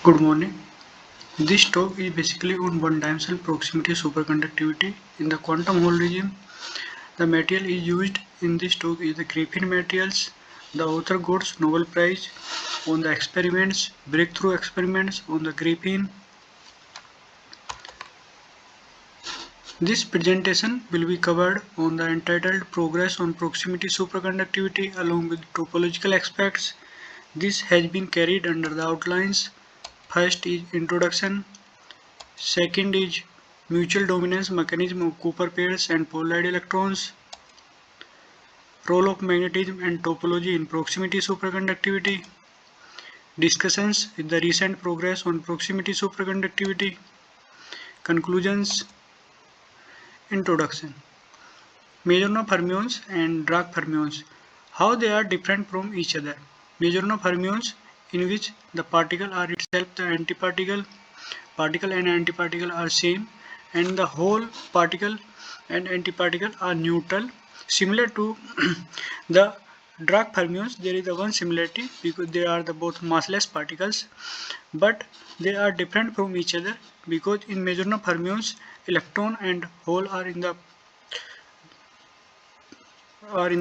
Good morning. This talk is basically on one-dimensional proximity superconductivity. In the quantum Hall regime, the material is used in this talk is the graphene materials. The author got Nobel Prize on the experiments, breakthrough experiments on the graphene. This presentation will be covered on the entitled Progress on Proximity Superconductivity along with topological aspects. This has been carried under the outlines. First is Introduction. Second is mutual dominance mechanism of Cooper pairs and polarized electrons. Role of magnetism and topology in proximity superconductivity. Discussions with the recent progress on proximity superconductivity. Conclusions. Introduction. Majorana fermions and Dirac fermions. How they are different from each other. Majorana fermions, in which the particle are itself the antiparticle. Particle and antiparticle are same, and the whole particle and antiparticle are neutral. Similar to the Dirac fermions, there is a one similarity because they are the both massless particles, but they are different from each other because in Majorana fermions, electron and hole are in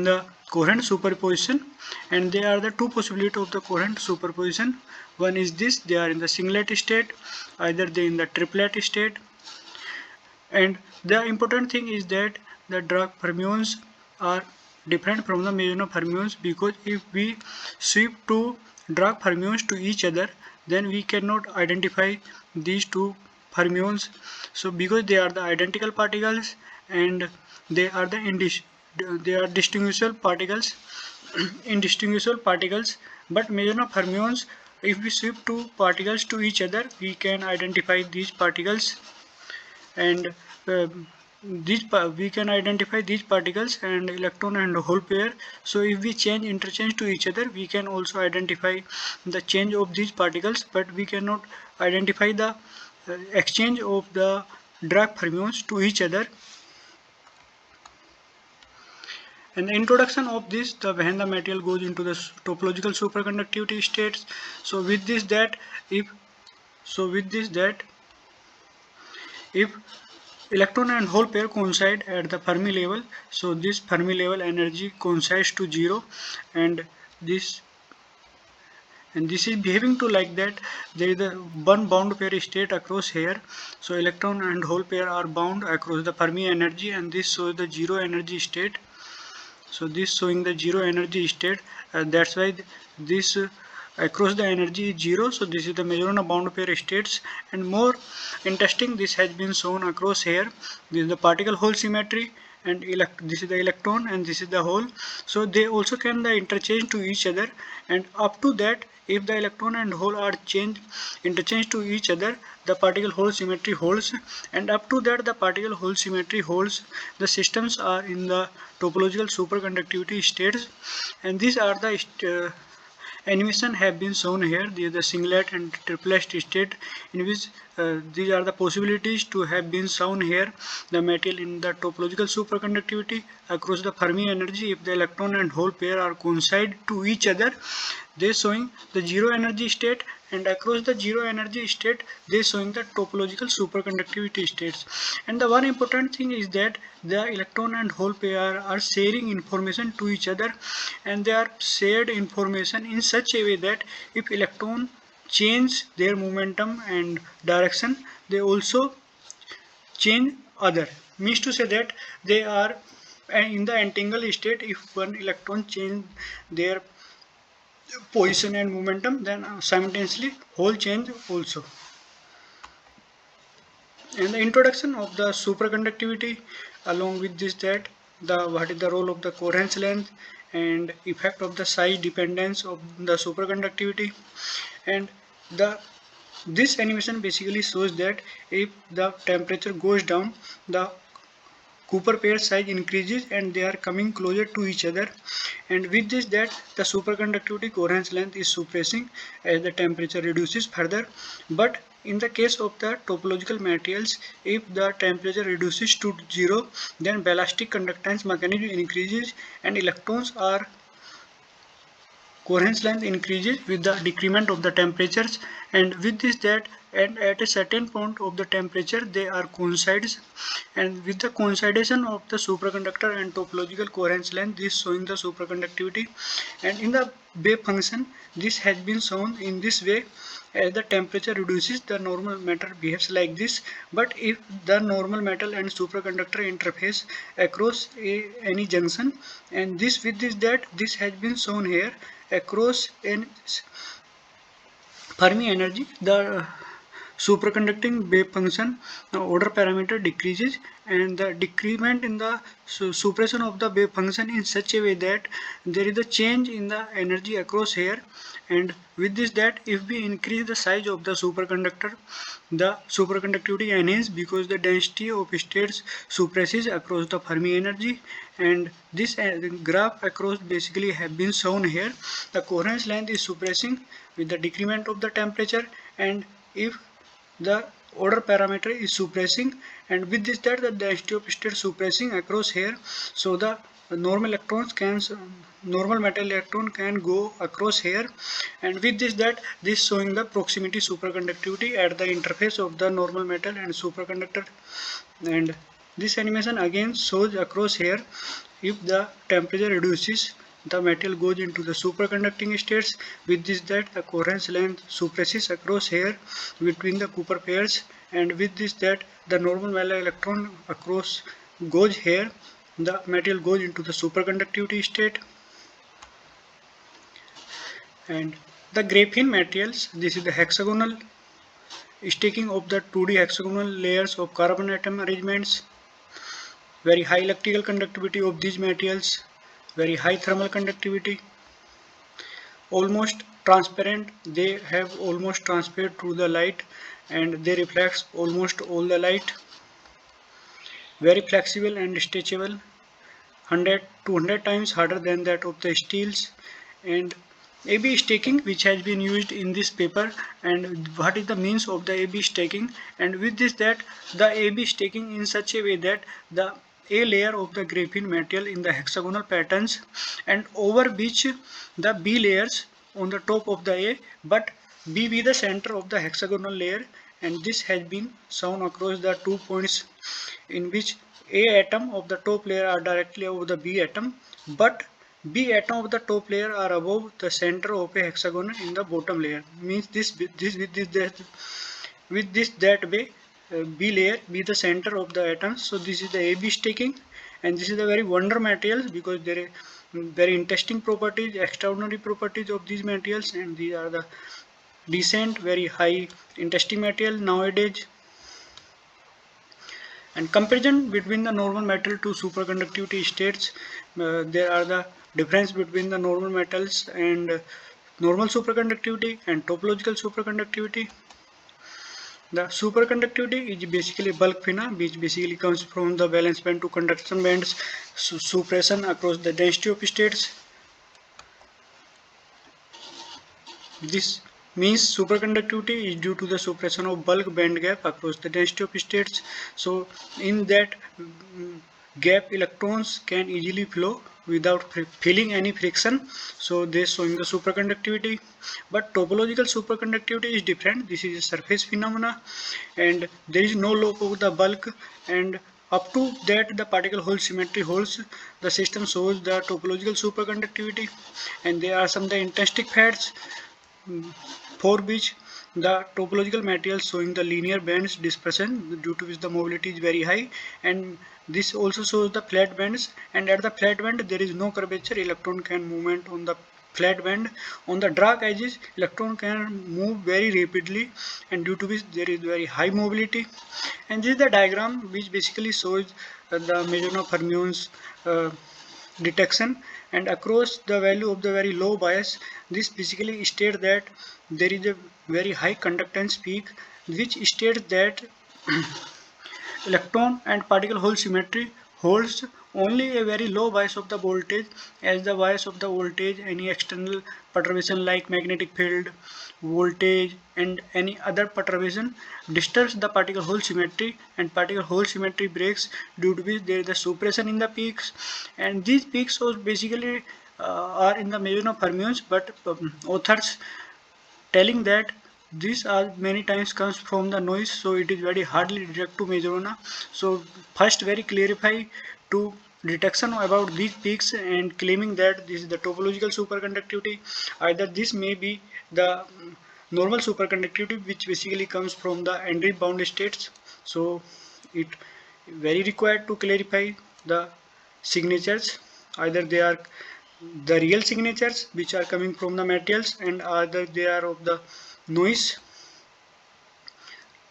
the coherent superposition, and they are the two possibilities of the coherent superposition. One is this: they are in the singlet state, either they in the triplet state. And the important thing is that the Dirac fermions are different from the Majorana fermions, because if we sweep two Dirac fermions to each other, then we cannot identify these two fermions. So because they are the identical particles and they are distinguishable particles, indistinguishable particles. But Majorana fermions, if we sweep two particles to each other, we can identify these particles, and uh, we can identify these particles and electron and hole pair. So if we interchange to each other, we can also identify the change of these particles, but we cannot identify the exchange of the Dirac fermions to each other. And the introduction of this, when the material goes into the topological superconductivity states. So with this that if electron and hole pair coincide at the Fermi level, so this Fermi level energy coincides to 0, and this is behaving to like that. There is a one bound pair state across here, so electron and hole pair are bound across the Fermi energy, and this shows the zero energy state. So this showing the zero energy state, that's why this across the energy is 0. So this is the Majorana bound pair states. And more interesting, this has been shown across here. This is the particle hole symmetry, and this is the electron and this is the hole. So they also can the interchange to each other, and up to that, if the electron and hole are interchange to each other, the particle hole symmetry holds, and up to that the particle hole symmetry holds. The systems are in the topological superconductivity states, and these are the animation have been shown here. These are the singlet and triplet state, in which these are the possibilities to have been shown here. The material in the topological superconductivity across the Fermi energy, if the electron and hole pair are coincide to each other, they showing the zero energy state, and across the zero energy state they showing the topological superconductivity states. And the one important thing is that the electron and hole pair are sharing information to each other, and they are shared information in such a way that if electron change their momentum and direction, they also change other, means to say that they are in the entangled state. If one electron change their position and momentum, then simultaneously whole change also. And the introduction of the superconductivity, along with this that what is the role of the coherence length and effect of the size dependence of the superconductivity. And this animation basically shows that if the temperature goes down, the Cooper pair size increases and they are coming closer to each other, and with this that the superconductivity coherence length is suppressing as the temperature reduces further. But in the case of the topological materials, if the temperature reduces to 0, then ballistic conductance mechanism increases and electrons are coherence length increases with the decrement of the temperatures, and with this that and at a certain point of the temperature they are coincides, and with the coincidation of the superconductor and topological coherence length, this showing the superconductivity. And in the wave function this has been shown in this way: as the temperature reduces, the normal matter behaves like this. But if the normal metal and superconductor interface across any junction, and this with this that this has been shown here across an Fermi energy, the superconducting wave function order parameter decreases, and the decrement in the suppression of the wave function in such a way that there is a change in the energy across here. And with this that if we increase the size of the superconductor, the superconductivity enhances because the density of states suppresses across the Fermi energy. And this graph across basically have been shown here. The coherence length is suppressing with the decrement of the temperature, and if the order parameter is suppressing, and with this that the density of state suppressing across here, so the normal metal electron can go across here. And with this that this showing the proximity superconductivity at the interface of the normal metal and superconductor. And this animation again shows across here, if the temperature reduces, the metal goes into the superconducting states. With this that the coherence length suppresses across here between the Cooper pairs, and with this that the normal metal electron across goes here, the metal goes into the superconductivity state. And the graphene materials, this is the hexagonal stacking of the 2D hexagonal layers of carbon atom arrangements. Very high electrical conductivity of these materials, very high thermal conductivity, almost transparent, they have almost transparent through the light, and they reflect almost all the light. Very flexible and stretchable, 100 to 100 times harder than that of the steels. And AB stacking, which has been used in this paper, and what is the means of the AB stacking, and with this that the AB stacking in such a way that the A layer of the graphene material in the hexagonal patterns, and over which the B layers on the top of the A, but B be the center of the hexagonal layer. And this has been shown across the 2 points in which A atom of the top layer are directly above the B atom, but B atom of the top layer are above the center of a hexagon in the bottom layer. Means with this that way B layer be the center of the atoms. So this is the AB stacking, and this is the very wonder materials because there are very interesting properties, extraordinary properties of these materials, and these are the decent, very high interesting material nowadays. And comparison between the normal metal to superconductivity states, there are the difference between the normal metals and normal superconductivity and topological superconductivity. The superconductivity is basically bulk phenomena, which basically comes from the valence band to conduction bands suppression across the density of states. This means superconductivity is due to the suppression of bulk band gap across the density of states. So in that gap, electrons can easily flow without feeling any friction. So this showing the superconductivity. But topological superconductivity is different. This is a surface phenomena, and there is no loss of the bulk, and up to that the particle hole symmetry holds. The system shows the topological superconductivity, and there are some the intrinsic facts for which the topological materials showing the linear bands dispersion due to which the mobility is very high, and this also shows the flat bands, and at the flat band there is no curvature, electron can movement on the flat band. On the dark edges electron can move very rapidly, and due to which there is very high mobility. And this is the diagram which basically shows the Majorana fermions detection, and across the value of the very low bias, this basically states that there is a very high conductance peak, which states that electron and particle hole symmetry holds only a very low bias of the voltage, as the bias of the voltage, any external perturbation like magnetic field, voltage, and any other perturbation disturbs the particle hole symmetry, and particle hole symmetry breaks, due to which there is a suppression in the peaks. And these peaks are basically are in the Majorana fermions, but authors telling that this are many times comes from the noise, so it is very hardly detect to Majorana. So first very clarify to detection about these peaks and claiming that this is the topological superconductivity. Either this may be the normal superconductivity, which basically comes from the Andreev bound states. So it very required to clarify the signatures. Either they are the real signatures which are coming from the materials, and either they are of the noise,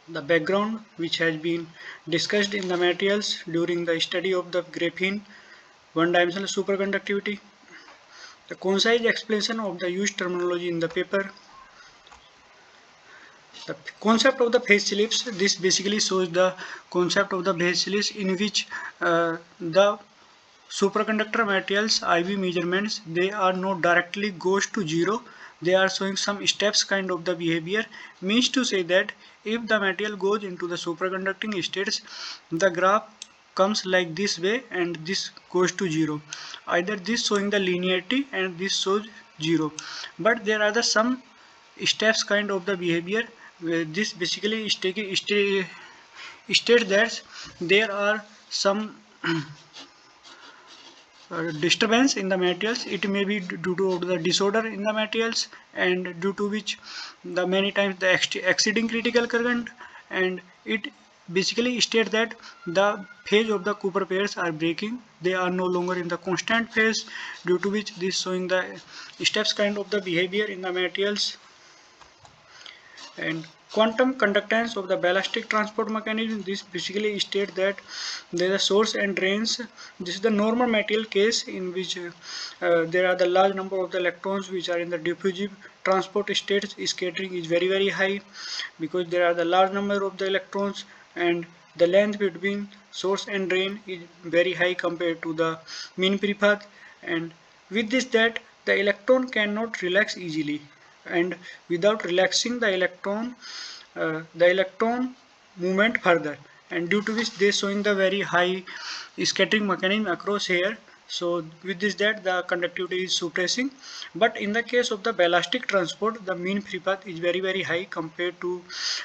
the background which has been discussed in the materials during the study of the graphene one dimensional superconductivity. The concise explanation of the used terminology in the paper. The concept of the phase ellipse, this basically shows the concept of the phase ellipse in which the superconductor materials IV measurements, they are not directly goes to zero. They are showing some steps kind of the behavior, means to say that if the material goes into the superconducting states, the graph comes like this way and this goes to zero. Either this showing the linearity and this shows zero. But there are the some steps kind of the behavior where this basically states that there are some disturbance in the materials. It may be due to the disorder in the materials, and due to which the many times the exceeding critical current, and it basically states that the phase of the Cooper pairs are breaking. They are no longer in the constant phase, due to which this showing the steps kind of the behavior in the materials. And quantum conductance of the ballistic transport mechanism, this basically states that there are source and drains. This is the normal material case in which there are the large number of the electrons which are in the diffusive transport states. Scattering is very high because there are the large number of the electrons, and the length between source and drain is very high compared to the mean free path. And with this, that the electron cannot relax easily, and without relaxing the electron movement further, and due to which they showing the very high scattering mechanism across here. So with this, that the conductivity is suppressing. But in the case of the ballistic transport, the mean free path is very high compared to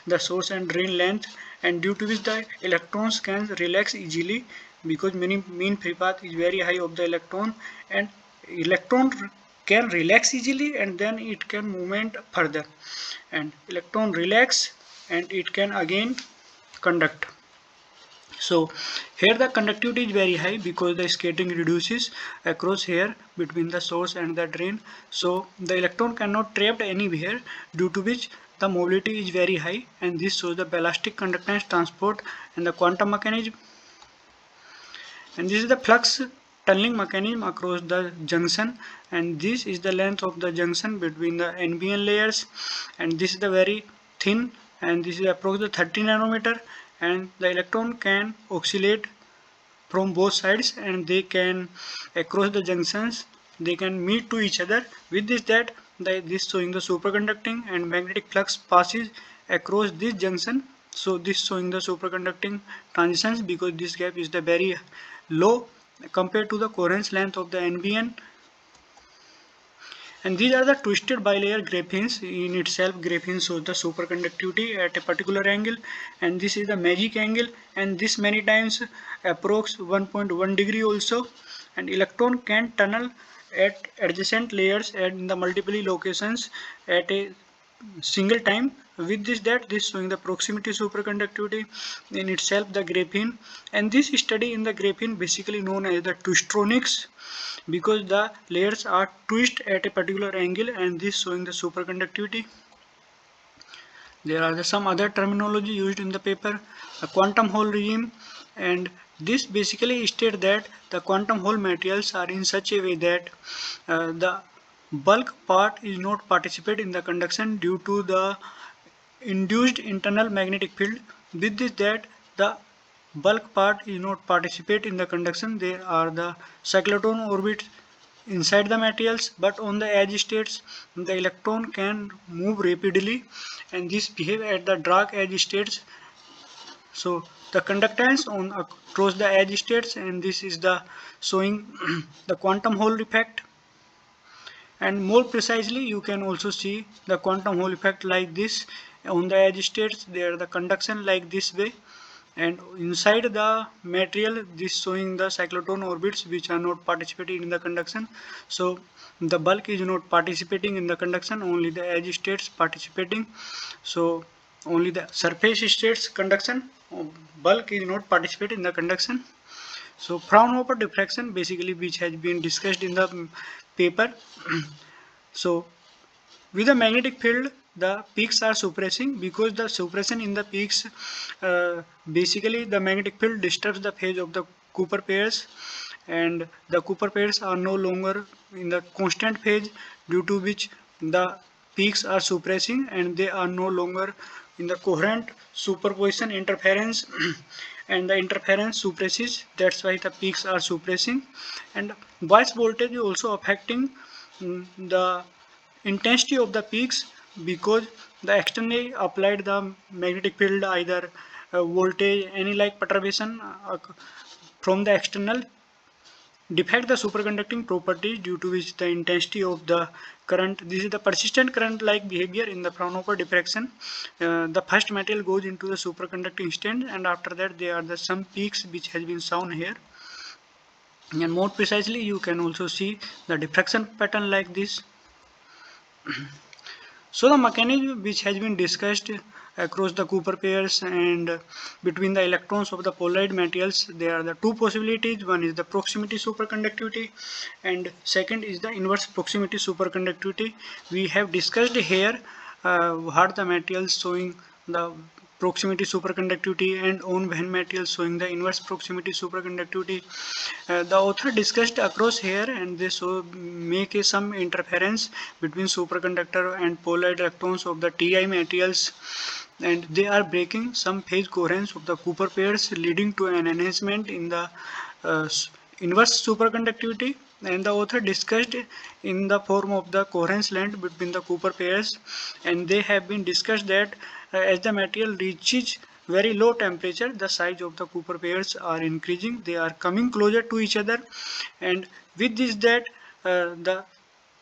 the source and drain length, and due to which the electrons can relax easily, because mean free path is very high of the electron, and electron can relax easily, and then it can movement further, and electron relax and it can again conduct. So here the conductivity is very high because the scattering reduces across here between the source and the drain. So the electron cannot trapped anywhere, due to which the mobility is very high, and this shows the ballistic conductance transport and the quantum mechanism. And this is the flux tunneling mechanism across the junction, and this is the length of the junction between the NBN layers, and this is the very thin, and this is approximately 30 nanometer, and the electron can oscillate from both sides, and they can across the junctions they can meet to each other. With this, that this showing the superconducting and magnetic flux passes across this junction. So this showing the superconducting transitions, because this gap is the very low compared to the coherence length of the NBN. And these are the twisted bilayer graphenes. In itself, graphene shows the superconductivity at a particular angle, and this is the magic angle, and this many times approx 1.1 degree also. And electron can tunnel at adjacent layers and in the multiple locations at a single time. With this, that this showing the proximity superconductivity in itself the graphene, and this study in the graphene basically known as the twistronics, because the layers are twist at a particular angle, and this showing the superconductivity. There are some other terminology used in the paper, a quantum hole regime, and this basically states that the quantum hole materials are in such a way that the bulk part is not participate in the conduction due to the induced internal magnetic field. With this, that the bulk part is not participate in the conduction. There are the cyclotron orbits inside the materials, but on the edge states the electron can move rapidly, and this behave at the dark edge states. So the conductance on across the edge states, and this is the showing the quantum hole effect. And more precisely, you can also see the quantum Hall effect like this. On the edge states there the conduction like this way, and inside the material this showing the cyclotron orbits which are not participating in the conduction. So the bulk is not participating in the conduction, only the edge states participating. So only the surface states conduction, bulk is not participating in the conduction. So Fraunhofer diffraction, basically, which has been discussed in the paper. So with the magnetic field, the peaks are suppressing, because the suppression in the peaks, basically the magnetic field disturbs the phase of the Cooper pairs, and the Cooper pairs are no longer in the constant phase, due to which the peaks are suppressing and they are no longer in the coherent superposition interference and the interference suppresses, that's why the peaks are suppressing. And bias voltage is also affecting the intensity of the peaks, because the externally applied the magnetic field, either voltage, any like perturbation from the external, defect the superconducting properties, due to which the intensity of the current, this is the persistent current like behavior in the Fraunhofer diffraction. The first material goes into the superconducting state, and after that there are the some peaks which has been shown here. And more precisely, you can also see the diffraction pattern like this. So the mechanism which has been discussed across the Cooper pairs and between the electrons of the polarized materials, there are the two possibilities. One is the proximity superconductivity and second is the inverse proximity superconductivity. We have discussed here what the materials showing the proximity superconductivity and on Venn materials showing the inverse proximity superconductivity. The author discussed across here, and they make some interference between superconductor and polarized electrons of the Ti materials, and they are breaking some phase coherence of the Cooper pairs, leading to an enhancement in the inverse superconductivity. And the author discussed in the form of the coherence length between the Cooper pairs, and they have been discussed that as the material reaches very low temperature, the size of the Cooper pairs are increasing, they are coming closer to each other, and with this that the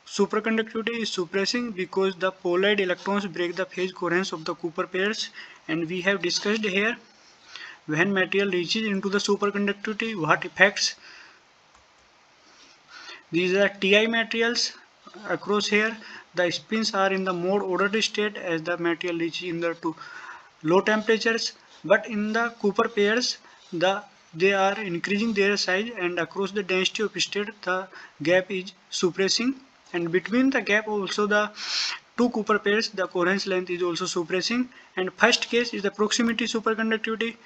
superconductivity is suppressing, because the polarized electrons break the phase coherence of the Cooper pairs. And we have discussed here, when material reaches into the superconductivity, what effects. These are Ti materials across here. The spins are in the more ordered state as the material reaches in the to low temperatures, but in the Cooper pairs they are increasing their size, and across the density of state the gap is suppressing, and between the gap also the two Cooper pairs the coherence length is also suppressing. And first case is the proximity superconductivity.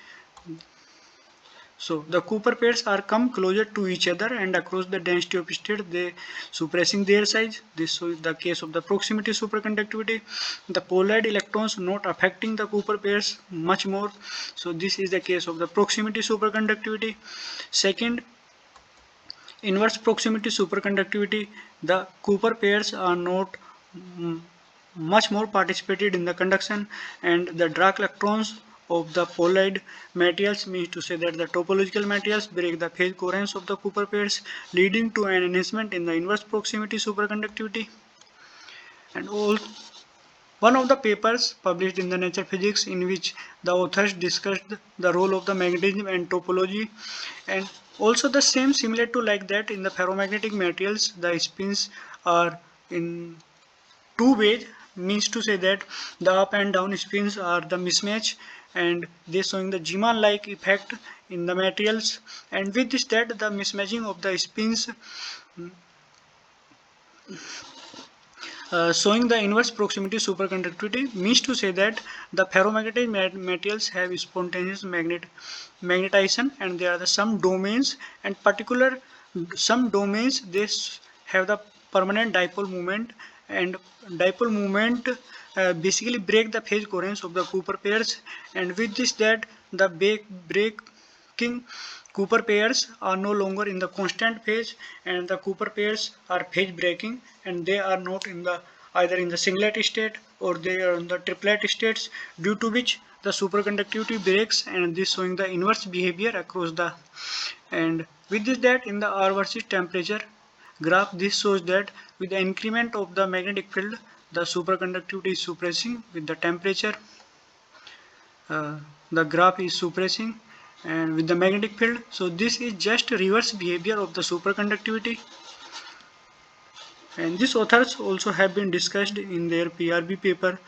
So the Cooper pairs are come closer to each other, and across the density of state they suppressing their size. This is the case of the proximity superconductivity. The polarized electrons not affecting the Cooper pairs much more. So this is the case of the proximity superconductivity. Second, inverse proximity superconductivity. The Cooper pairs are not much more participated in the conduction, and the dark electrons of the polarized materials, means to say that the topological materials break the phase coherence of the Cooper pairs, leading to an enhancement in the inverse proximity superconductivity. And one of the papers published in the Nature Physics, in which the authors discussed the role of the magnetism and topology, and also the same similar to like that in the ferromagnetic materials, the spins are in two ways, means to say that the up and down spins are the mismatch, and they showing the Zeeman like effect in the materials, and with this that the mismatching of the spins showing the inverse proximity superconductivity, means to say that the ferromagnetic materials have spontaneous magnetization, and there are some domains, and particular some domains they have the permanent dipole moment, and dipole moment basically break the phase coherence of the Cooper pairs, and with this that the breaking Cooper pairs are no longer in the constant phase, and the Cooper pairs are phase breaking, and they are not in the either in the singlet state or they are in the triplet states, due to which the superconductivity breaks, and this showing the inverse behavior across the. And with this that in the R versus temperature graph, this shows that with the increment of the magnetic field, the superconductivity is suppressing with the temperature. The graph is suppressing and with the magnetic field. So this is just reverse behavior of the superconductivity. And these authors also have been discussed in their PRB paper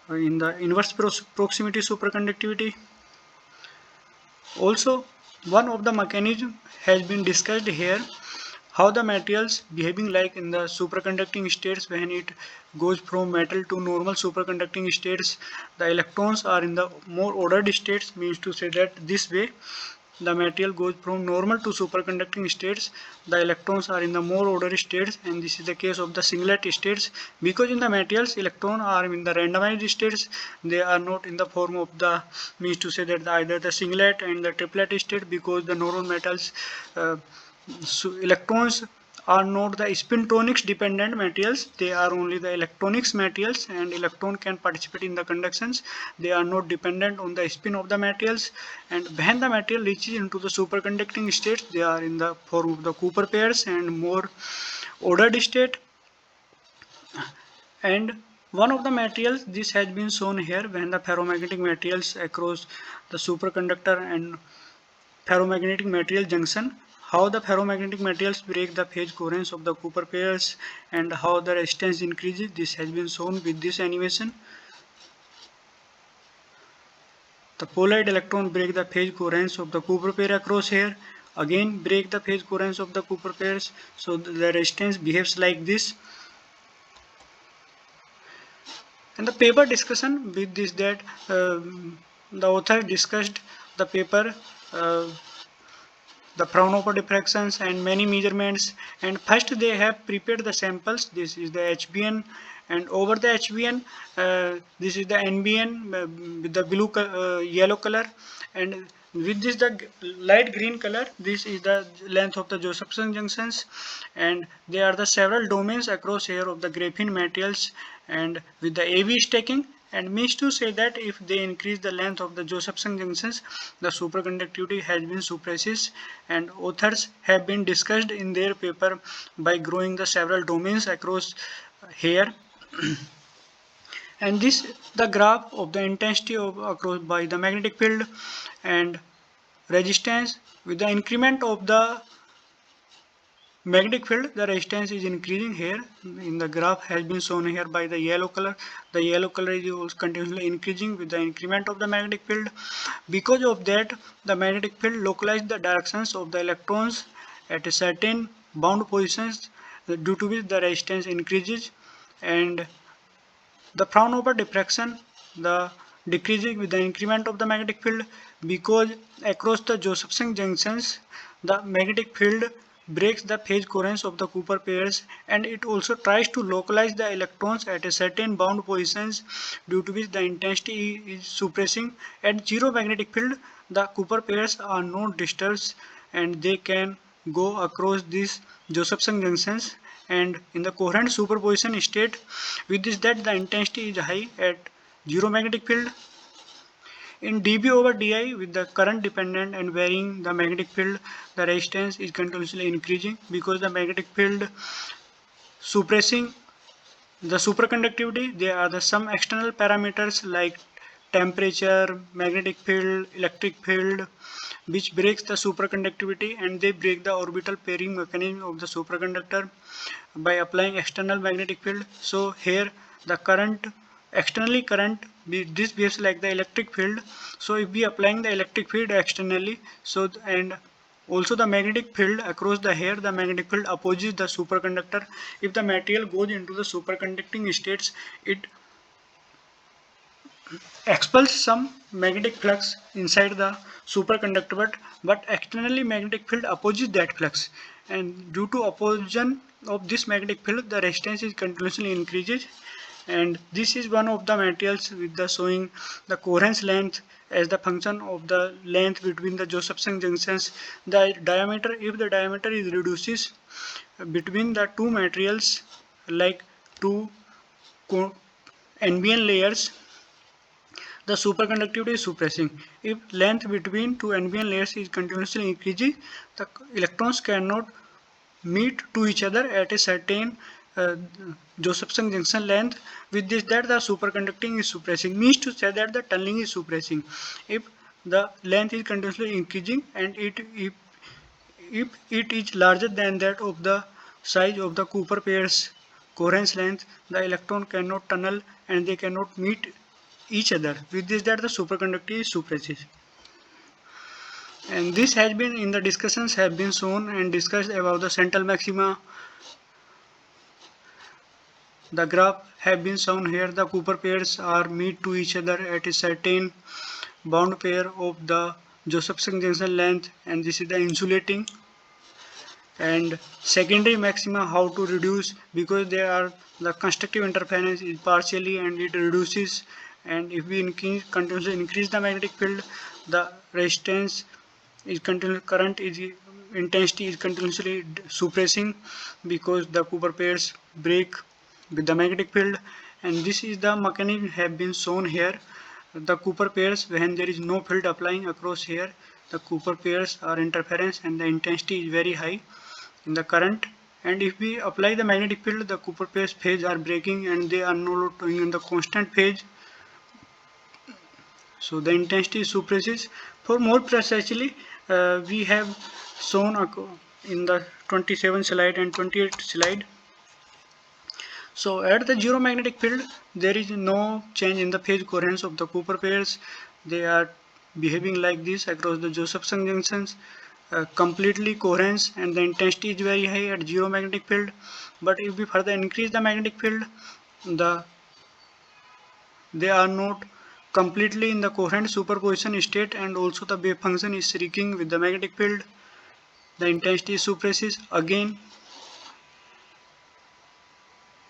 in the inverse proximity superconductivity. Also, one of the mechanism has been discussed here, how the materials behaving like in the superconducting states. When it goes from metal to normal superconducting states, the electrons are in the more ordered states, means to say that this way the material goes from normal to superconducting states, the electrons are in the more ordered states, and this is the case of the singlet states, because in the materials electrons are in the randomized states, they are not in the form of the, means to say that either the singlet and the triplet state, because the normal metals so electrons are not the spintronics dependent materials, they are only the electronics materials, and electron can participate in the conductions, they are not dependent on the spin of the materials. And when the material reaches into the superconducting states, they are in the form of the Cooper pairs and more ordered state. And one of the materials, this has been shown here, when the ferromagnetic materials across the superconductor and ferromagnetic material junction, how the ferromagnetic materials break the phase coherence of the Cooper pairs and how the resistance increases. This has been shown with this animation. The polarized electron break the phase coherence of the Cooper pair across here, again break the phase coherence of the Cooper pairs, so the resistance behaves like this. And the paper discussion with this, that the author discussed the paper, the Fraunhofer diffractions and many measurements, and first they have prepared the samples. This is the HBN, and over the HBN this is the NBN with the blue yellow color, and with this the light green color, this is the length of the Josephson junctions, and there are the several domains across here of the graphene materials, and with the AV stacking, and means to say that if they increase the length of the Josephson junctions, the superconductivity has been suppressed, and authors have been discussed in their paper by growing the several domains across here. And this the graph of the intensity of across by the magnetic field and resistance. With the increment of the magnetic field, the resistance is increasing here. In the graph has been shown here by the yellow color. The yellow color is also continuously increasing with the increment of the magnetic field. Because of that, the magnetic field localizes the directions of the electrons at a certain bound positions, due to which the resistance increases. And the Fraunhofer diffraction, the decreasing with the increment of the magnetic field, because across the Josephson junctions, the magnetic field breaks the phase coherence of the Cooper pairs, and it also tries to localize the electrons at a certain bound positions, due to which the intensity is suppressing. At zero magnetic field, the Cooper pairs are not disturbed and they can go across these Josephson junctions, and in the coherent superposition state, with this that the intensity is high at zero magnetic field. In dB over di, with the current dependent and varying the magnetic field, the resistance is continuously increasing, because the magnetic field suppressing the superconductivity. There are some external parameters like temperature, magnetic field, electric field, which breaks the superconductivity, and they break the orbital pairing mechanism of the superconductor by applying external magnetic field. So here the current, externally current, this behaves like the electric field. So if we applying the electric field externally, so and also the magnetic field across the hair, the magnetic field opposes the superconductor. If the material goes into the superconducting states, it expels some magnetic flux inside the superconductor, but externally magnetic field opposes that flux, and due to opposition of this magnetic field, the resistance is continuously increases. And this is one of the materials with the showing the coherence length as the function of the length between the Josephson junctions. The diameter, if the diameter is reduces between the two materials, like two NBN layers, the superconductivity is suppressing. If length between two NBN layers is continuously increasing, the electrons cannot meet to each other at a certain Josephson Junction length. With this, that the superconducting is suppressing, means to say that the tunneling is suppressing. If the length is continuously increasing and if it is larger than that of the size of the Cooper pair's coherence length, the electron cannot tunnel and they cannot meet each other. With this, that the superconductivity is suppresses. And this has been in the discussions have been shown and discussed about the central maxima. The graph have been shown here. The Cooper pairs are meet to each other at a certain bound pair of the Josephson junction length, and this is the insulating. And secondary maxima, how to reduce, because they are the constructive interference is partially and it reduces, and if we continuously increase the magnetic field, the resistance is continuous, current is intensity is continuously suppressing because the Cooper pairs break with the magnetic field. And this is the mechanism have been shown here. The Cooper pairs, when there is no field applying across here, the Cooper pairs are interference and the intensity is very high in the current. And if we apply the magnetic field, the Cooper pairs phase are breaking and they are no longer in the constant phase, so the intensity suppresses. For more precisely, we have shown in the 27 slide and 28 slide. So at the zero magnetic field, there is no change in the phase coherence of the Cooper pairs. They are behaving like this across the Josephson junctions, completely coherence, and the intensity is very high at zero magnetic field. But if we further increase the magnetic field, they are not completely in the coherent superposition state, and also the wave function is shrinking with the magnetic field. The intensity suppresses again.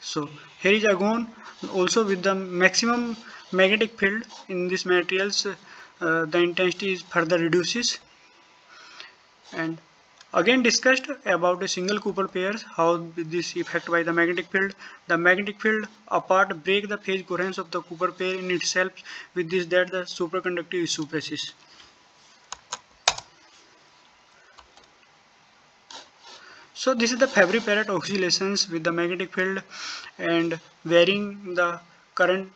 So here is again also with the maximum magnetic field in these materials, the intensity is further reduces. And again discussed about a single Cooper pairs, how this effect by the magnetic field. The magnetic field apart break the phase coherence of the Cooper pair in itself. With this, that the superconductivity suppresses. So this is the Fabry-Perot oscillations with the magnetic field and varying the current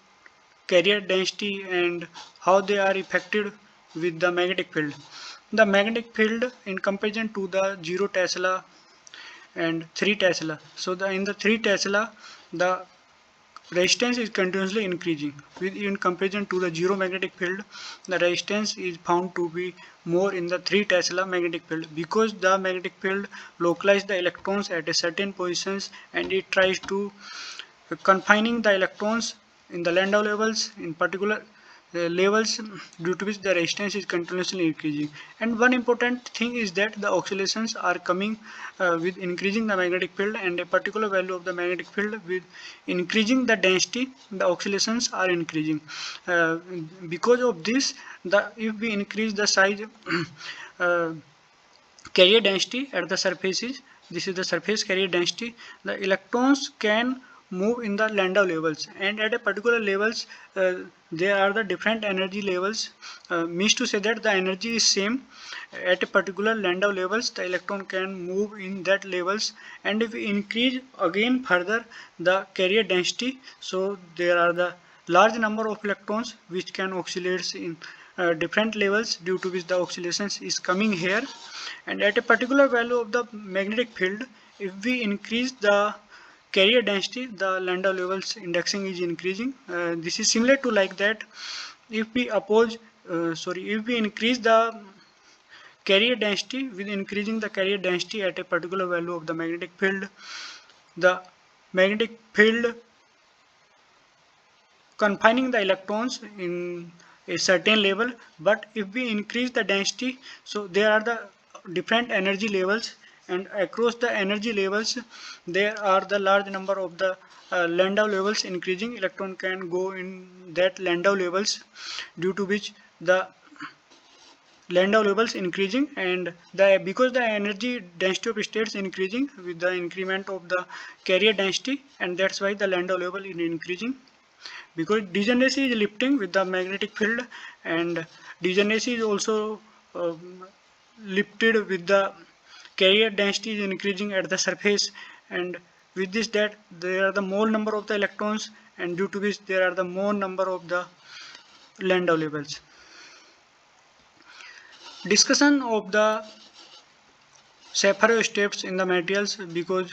carrier density and how they are affected with the magnetic field. The magnetic field in comparison to the 0 Tesla and 3 Tesla. So in the 3 Tesla, the resistance is continuously increasing. In comparison to the 0 magnetic field, the resistance is found to be more in the 3 Tesla magnetic field, because the magnetic field localizes the electrons at a certain positions and it tries to confining the electrons in the Landau levels, in particular levels, due to which the resistance is continuously increasing. And one important thing is that the oscillations are coming with increasing the magnetic field, and a particular value of the magnetic field with increasing the density, the oscillations are increasing. Because of this, if we increase the size carrier density at the surfaces, this is the surface carrier density, the electrons can move in the Landau levels, and at a particular levels there are the different energy levels, means to say that the energy is same at a particular Landau levels, the electron can move in that levels. And if we increase again further the carrier density, so there are the large number of electrons which can oscillate in different levels, due to which the oscillations is coming here. And at a particular value of the magnetic field, if we increase the carrier density, the Landau levels indexing is increasing. This is similar to like that if we if we increase the carrier density, with increasing the carrier density at a particular value of the magnetic field, the magnetic field confining the electrons in a certain level. But if we increase the density, so there are the different energy levels, and across the energy levels there are the large number of the Landau levels increasing. Electron can go in that Landau levels, due to which the Landau levels increasing, and because the energy density of states increasing with the increment of the carrier density, and that's why the Landau level is increasing. Because degeneracy is lifting with the magnetic field, and degeneracy is also lifted with the carrier density is increasing at the surface, and with this that there are the more number of the electrons, and due to which there are the more number of the Landau levels. Discussion of the Shapiro steps in the materials, because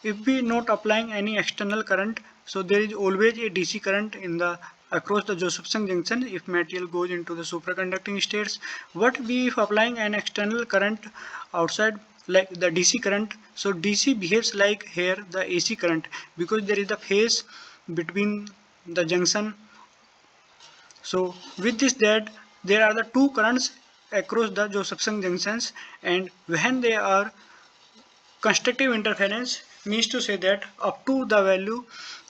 if we not applying any external current, so there is always a DC current in the across the Josephson junction if material goes into the superconducting states. What we if applying an external current outside like the DC current, so DC behaves like here the AC current, because there is a phase between the junction. So with this that there are the two currents across the Josephson junctions, and when they are constructive interference, means to say that up to the value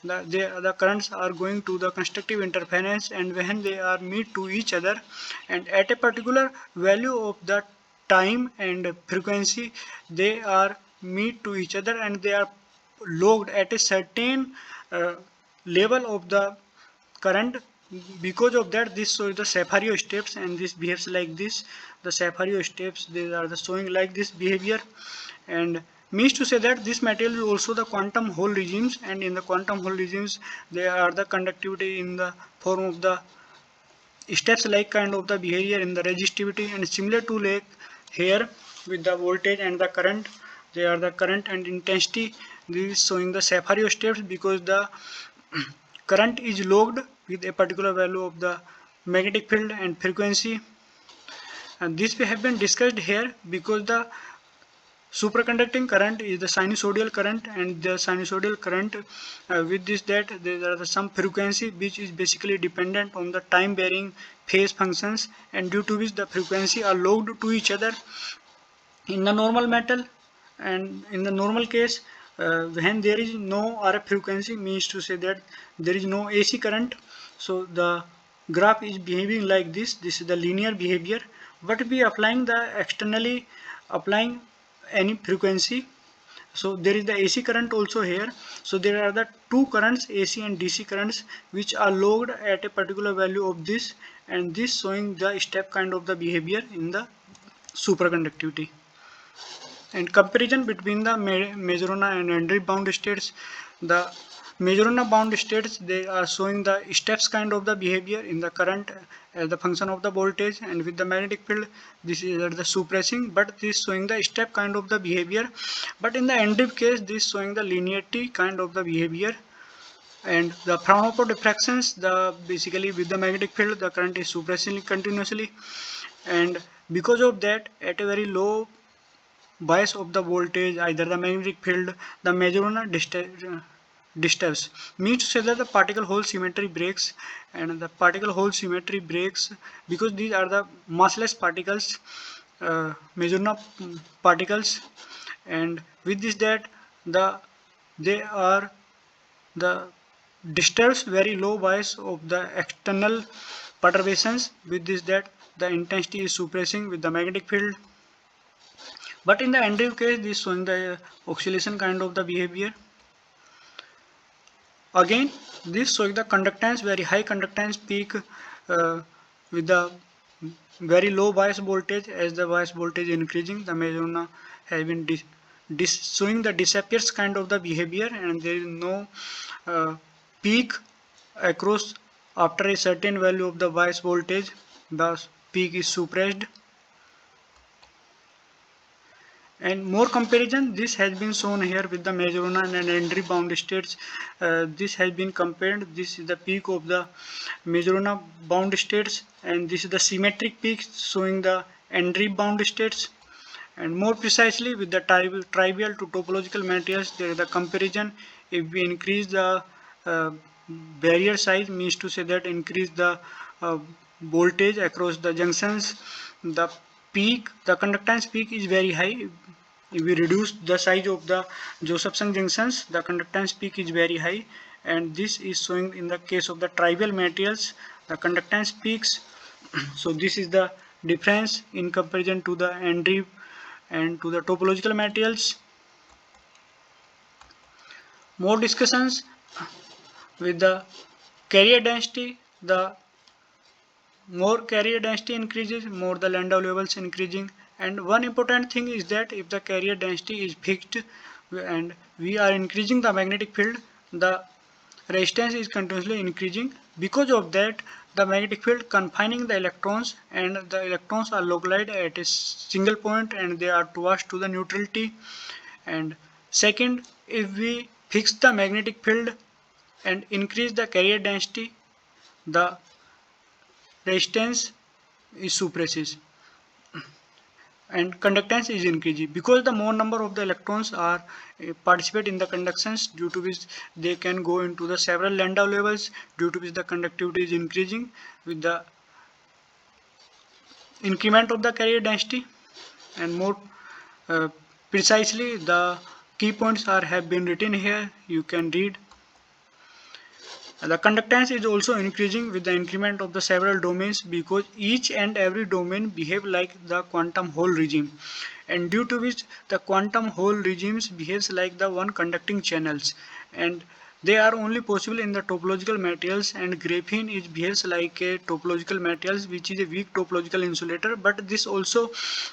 the currents are going to the constructive interference, and when they are meet to each other, and at a particular value of the time and frequency they are meet to each other, and they are logged at a certain level of the current. Because of that this shows the Shapiro steps, and this behaves like this. The Shapiro steps, they are the showing like this behavior, and means to say that this material is also the quantum Hall regimes, and in the quantum Hall regimes they are the conductivity in the form of the steps like kind of the behavior in the resistivity, and similar to like here with the voltage and the current, they are the current and intensity. This is showing the Shapiro steps because the current is logged with a particular value of the magnetic field and frequency, and this we have been discussed here because the superconducting current is the sinusoidal current, and the sinusoidal current with this that there are some frequency which is basically dependent on the time varying phase functions, and due to which the frequency are logged to each other in the normal metal. And in the normal case when there is no RF frequency, means to say that there is no AC current, so the graph is behaving like this. This is the linear behavior. But we applying the externally applying any frequency, so there is the AC current also here. So there are the two currents, AC and DC currents, which are logged at a particular value of this, and this showing the step kind of the behavior in the superconductivity. And comparison between the Majorana and Andreev bound states, the Majorana bound states, they are showing the steps kind of the behavior in the current as the function of the voltage, and with the magnetic field this is at the suppressing, but this showing the step kind of the behavior. But in the Andreev case this showing the linearity kind of the behavior. And the Fraunhofer diffractions, the basically with the magnetic field the current is suppressing continuously, and because of that at a very low bias of the voltage either the magnetic field, the Majorana disturbs, means to say that the particle hole symmetry breaks, and the particle hole symmetry breaks because these are the massless particles, Majorana particles, and with this that they are the disturbs very low bias of the external perturbations. With this that the intensity is suppressing with the magnetic field. But in the Andreev case this showing the oscillation kind of the behavior. Again this showing the conductance, very high conductance peak with the very low bias voltage. As the bias voltage increasing, the Majorana has been showing the disappears kind of the behavior, and there is no peak across after a certain value of the bias voltage. The peak is suppressed. And more comparison this has been shown here with the Majorana and Andreev bound states. This has been compared. This is the peak of the Majorana bound states, and this is the symmetric peak showing the Andreev bound states. And more precisely with the trivial to topological materials, there is the comparison. If we increase the barrier size, means to say that increase the voltage across the junctions, the peak, the conductance peak is very high. If we reduce the size of the Josephson junctions, the conductance peak is very high, and this is showing in the case of the trivial materials the conductance peaks. So this is the difference in comparison to the Andreev and to the topological materials. More discussions with the carrier density. The more carrier density increases, more the Landau levels increasing, And one important thing is that if the carrier density is fixed and we are increasing the magnetic field, the resistance is continuously increasing. Because of that, the magnetic field confining the electrons, and the electrons are localized at a single point and they are towards to the neutrality. And second, if we fix the magnetic field and increase the carrier density, the resistance is suppresses and conductance is increasing, because the more number of the electrons are participate in the conductions, due to which they can go into the several Landau levels, due to which the conductivity is increasing with the increment of the carrier density. And more uh, precisely, the key points are have been written here, you can read. The conductance is also increasing with the increment of the several domains, because each and every domain behave like the quantum Hall regime, and due to which the quantum Hall regimes behaves like the one conducting channels, and they are only possible in the topological materials, and graphene is behaves like a topological materials which is a weak topological insulator, but this also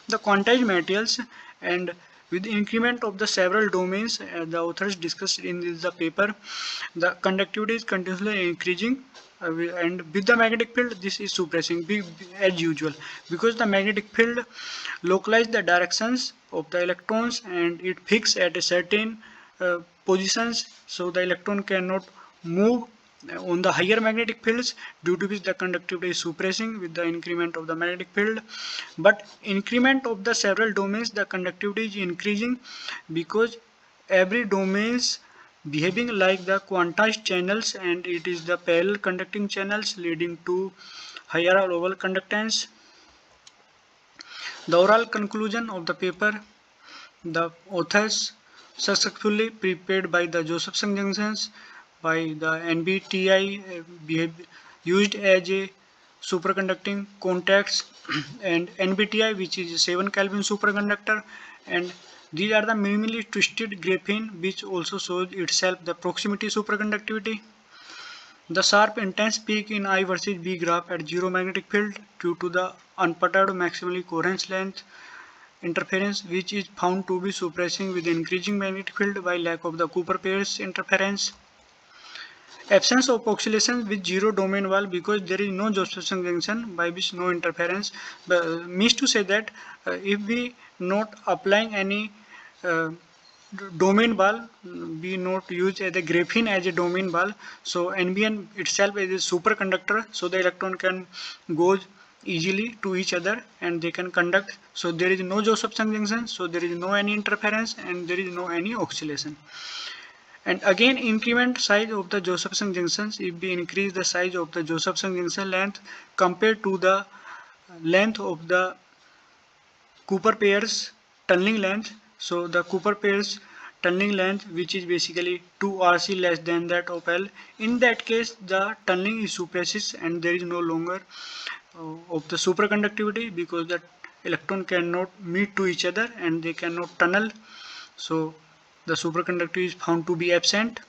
the quantized materials. And with increment of the several domains, the authors discussed in the paper, the conductivity is continuously increasing, and with the magnetic field this is suppressing as usual, because the magnetic field localize the directions of the electrons and it fixed at a certain positions, so the electron cannot move on the higher magnetic fields, due to which the conductivity is suppressing with the increment of the magnetic field. But increment of the several domains, the conductivity is increasing, because every domains behaving like the quantized channels, and it is the parallel conducting channels leading to higher or lower conductance. The overall conclusion of the paper, the authors successfully prepared by the Josephson Junctions by the NBTI used as a superconducting contacts and NBTI, which is a 7 Kelvin superconductor, and these are the minimally twisted graphene, which also shows itself the proximity superconductivity. The sharp intense peak in I versus B graph at zero magnetic field due to the unperturbed maximally coherence length interference, which is found to be suppressing with increasing magnetic field by lack of the Cooper pairs interference. Absence of oscillations with zero domain wall, because there is no Josephson junction by which no interference. Means to say that if we not applying any uh, domain ball, we not use as a graphene as a domain ball, so NBN itself is a superconductor, so the electron can go easily to each other and they can conduct, so there is no Josephson junction, so there is no any interference and there is no any oscillation. And again, increment size of the Josephson junctions, if we increase the size of the Josephson junction length compared to the length of the Cooper pairs tunneling length, so the Cooper pairs tunneling length, which is basically 2 RC less than that of L, in that case the tunneling is suppresses and there is no longer of the superconductivity, because the electron cannot meet to each other and they cannot tunnel, so the superconductivity is found to be absent.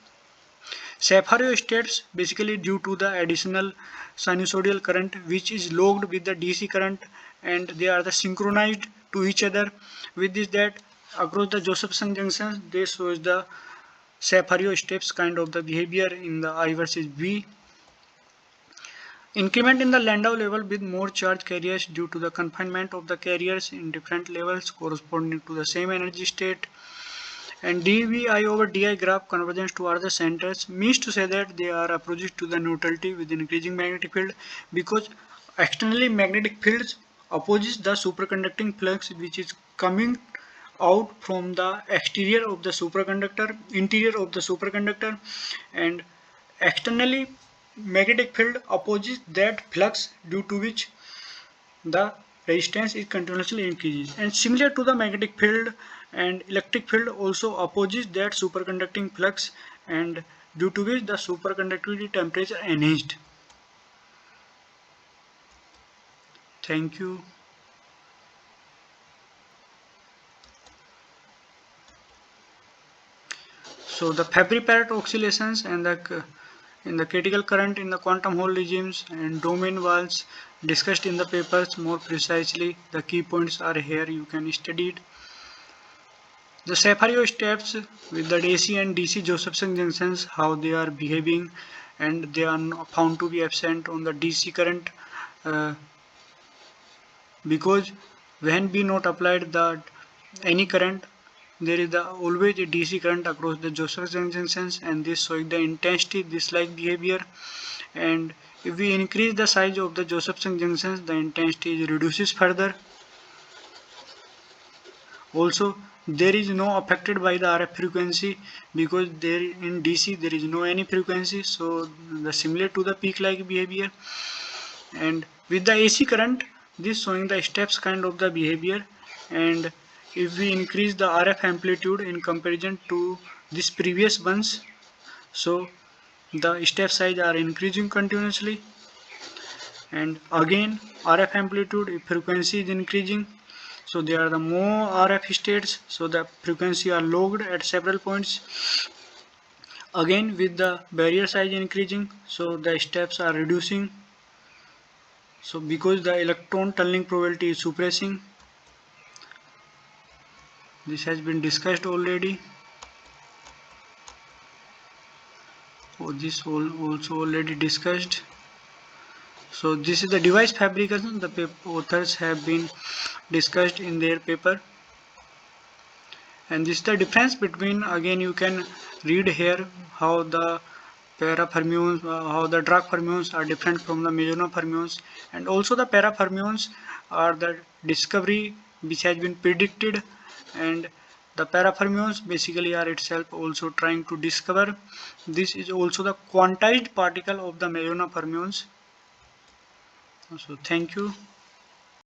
Sapphire states basically due to the additional sinusoidal current which is logged with the DC current, and they are the synchronized to each other. With this, that across the Josephson junctions they shows the Sapphire steps kind of the behavior in the I versus V. Increment in the Landau level with more charge carriers due to the confinement of the carriers in different levels corresponding to the same energy state. And dVi over di graph convergence toward the centers means to say that they are approaches to the neutrality with increasing magnetic field, because externally magnetic fields opposes the superconducting flux which is coming out from the exterior of the superconductor, interior of the superconductor, and externally magnetic field opposes that flux, due to which the resistance is continuously increases. And similar to the magnetic field, and electric field also opposes that superconducting flux, and due to which the superconductivity temperature enhanced. Thank you. So the Fabry-Pérot oscillations and the in the critical current in the quantum Hall regimes and domain walls discussed in the papers more precisely. The key points are here, you can study it. The Cepharo steps with the AC and DC Josephson junctions, how they are behaving, and they are found to be absent on the DC current uh, because when we not applied the any current, there is always a DC current across the Josephson junctions, and this showing the intensity this like behavior. And if we increase the size of the Josephson junctions, the intensity reduces further. Also, there is no affected by the RF frequency because there in DC there is no any frequency, so the similar to the peak like behavior. And with the AC current, this showing the steps kind of the behavior. And if we increase the RF amplitude in comparison to this previous ones, so the step size are increasing continuously. And again RF amplitude, if frequency is increasing, so there are the more RF states, so the frequency are logged at several points. Again with the barrier size increasing, so the steps are reducing, so because the electron tunneling probability is suppressing. This has been discussed already. This also already discussed. So this is the device fabrication, the authors have been discussed in their paper. And this is the difference between, again you can read here how the parafermions, how the drag fermions are different from the Majorana fermions, and also the parafermions are the discovery which has been predicted, and the parafermions basically are itself also trying to discover. This is also the quantized particle of the Majorana fermions. So thank you.